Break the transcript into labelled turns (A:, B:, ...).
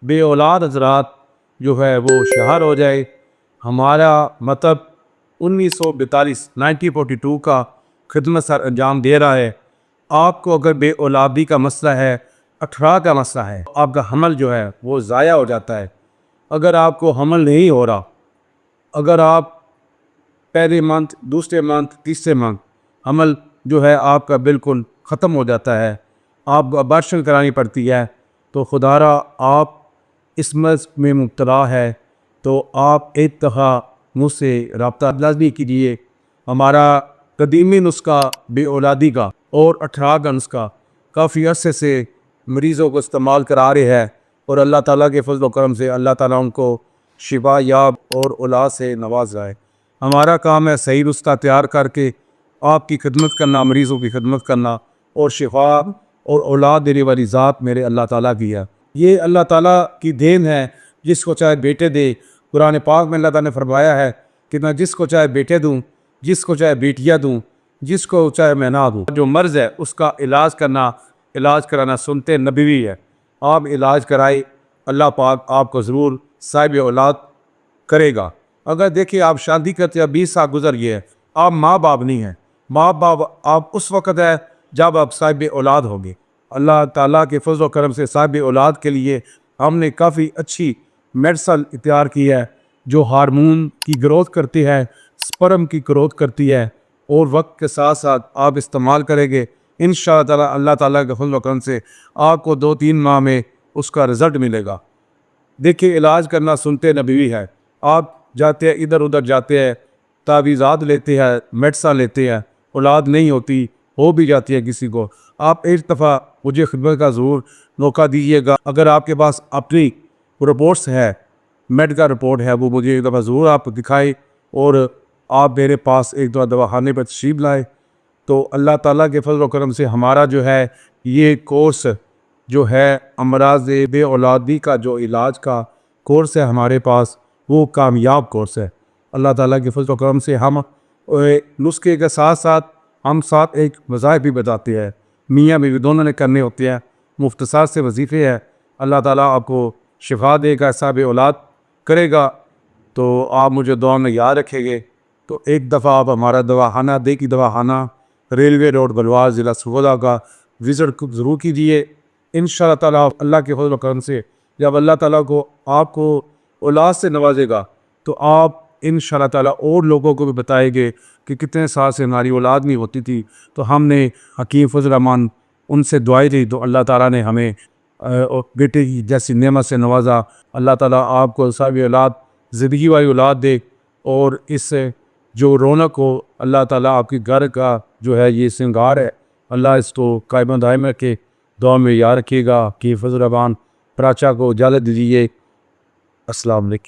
A: بے اولاد حضرات جو ہے وہ شہر ہو جائے۔ ہمارا مطلب 1942 1942 کا خدمت سر انجام دے رہا ہے۔ آپ کو اگر بے اولادی کا مسئلہ ہے، 18 کا مسئلہ ہے، آپ کا حمل جو ہے وہ ضائع ہو جاتا ہے۔ اگر آپ کو حمل نہیں ہو رہا، اگر آپ پہلے منتھ، دوسرے منتھ، تیسرے منتھ حمل جو ہے آپ کا بالکل ختم ہو جاتا ہے، آپ کو ابارشن کرانی پڑتی ہے، تو خدا را آپ اس مرض میں مبتلا ہے تو آپ ایک دفعہ مجھ سے رابطہ لازمی کیجیے۔ ہمارا قدیمی نسخہ بے اولادی کا اور 18 کا نسخہ کافی عرصے سے مریضوں کو استعمال کرا رہے ہیں، اور اللہ تعالیٰ کے فضل و کرم سے اللہ تعالیٰ ان کو شفا یاب اور اولاد سے نواز رہا ہے۔ ہمارا کام ہے صحیح نسخہ تیار کر کے آپ کی خدمت کرنا، مریضوں کی خدمت کرنا، اور شفا اور اولاد دینے والی ذات میرے اللہ تعالیٰ کی ہے۔ یہ اللہ تعالیٰ کی دین ہے، جس کو چاہے بیٹے دے۔ قرآن پاک میں اللہ تعالیٰ نے فرمایا ہے کہ میں جس کو چاہے بیٹے دوں، جس کو چاہے بیٹیاں دوں، جس کو چاہے میں نہ دوں۔ جو مرض ہے اس کا علاج کرانا سنت نبوی ہے۔ آپ علاج کرائے، اللہ پاک آپ کو ضرور صاحب اولاد کرے گا۔ اگر دیکھیں آپ شادی کرتے ہیں، 20 سال گزر گئے ہیں، آپ ماں باپ نہیں ہیں۔ ماں باپ آپ اس وقت ہے جب آپ صاحب اولاد ہوگے۔ اللہ تعالیٰ کے فضل و کرم سے صاحب اولاد کے لیے ہم نے کافی اچھی میڈیسن تیار کی ہے، جو ہارمون کی گروتھ کرتی ہے، سپرم کی گروتھ کرتی ہے، اور وقت کے ساتھ ساتھ آپ استعمال کریں گے انشاءاللہ اللہ تعالیٰ کے فضل و کرم سے آپ کو 2-3 ماہ میں اس کا رزلٹ ملے گا۔ دیکھیں علاج کرنا سنت نبوی ہے۔ آپ جاتے ہیں ادھر ادھر جاتے ہیں، تعویذات لیتے ہیں، میڈیسن لیتے ہیں، اولاد نہیں ہوتی، ہو بھی جاتی ہے کسی کو، آپ ایک دفعہ مجھے خدمت کا ضرور موقع دیجیے گا۔ اگر آپ کے پاس اپنی رپورٹس ہے، میڈیکل رپورٹ ہے، وہ مجھے ایک دفعہ ضرور آپ دکھائیں، اور آپ میرے پاس ایک دفعہ دواخانے پر تشریف لائیں۔ تو اللہ تعالیٰ کے فضل و کرم سے ہمارا جو ہے یہ کورس جو ہے امراض بے اولادی کا جو علاج کا کورس ہے ہمارے پاس، وہ کامیاب کورس ہے۔ اللہ تعالیٰ کے فضل و کرم سے ہم نسخے کے ساتھ ساتھ ہم ایک وظائف بھی بتاتے ہیں، میاں بیوی دونوں نے کرنے ہوتے ہیں، مختصر سے وظیفے ہیں۔ اللہ تعالیٰ آپ کو شفا دے گا، صاحب اولاد کرے گا، تو آپ مجھے دعا میں یاد رکھیں گے۔ تو ایک دفعہ آپ ہمارا دواخانہ دیکی دواخانہ ریلوے روڈ بلوار ضلع سرگودا کا وزٹ ضرور کیجیے۔ انشاءاللہ تعالیٰ اللہ کے فضل و کرم سے جب اللہ تعالیٰ کو آپ کو اولاد سے نوازے گا، تو آپ انشاءاللہ تعالیٰ اور لوگوں کو بھی بتائیں گے کہ کتنے سال سے ہماری اولاد نہیں ہوتی تھی، تو ہم نے حکیم فضل الرحمان ان سے دعائیں دی، تو اللہ تعالیٰ نے ہمیں بیٹے کی جیسی نعمت سے نوازا۔ اللہ تعالیٰ آپ کو صاحب اولاد، زندگی والی اولاد دے، اور اس سے جو رونق ہو، اللہ تعالیٰ آپ کی گھر کا جو ہے یہ سنگار ہے، اللہ اس کو قائم دائم رکھے۔ دعا میں یاد رکھیے گا کہ فضل الرحمان پراچا کو اجازت دیجیے۔ السلام علیکم۔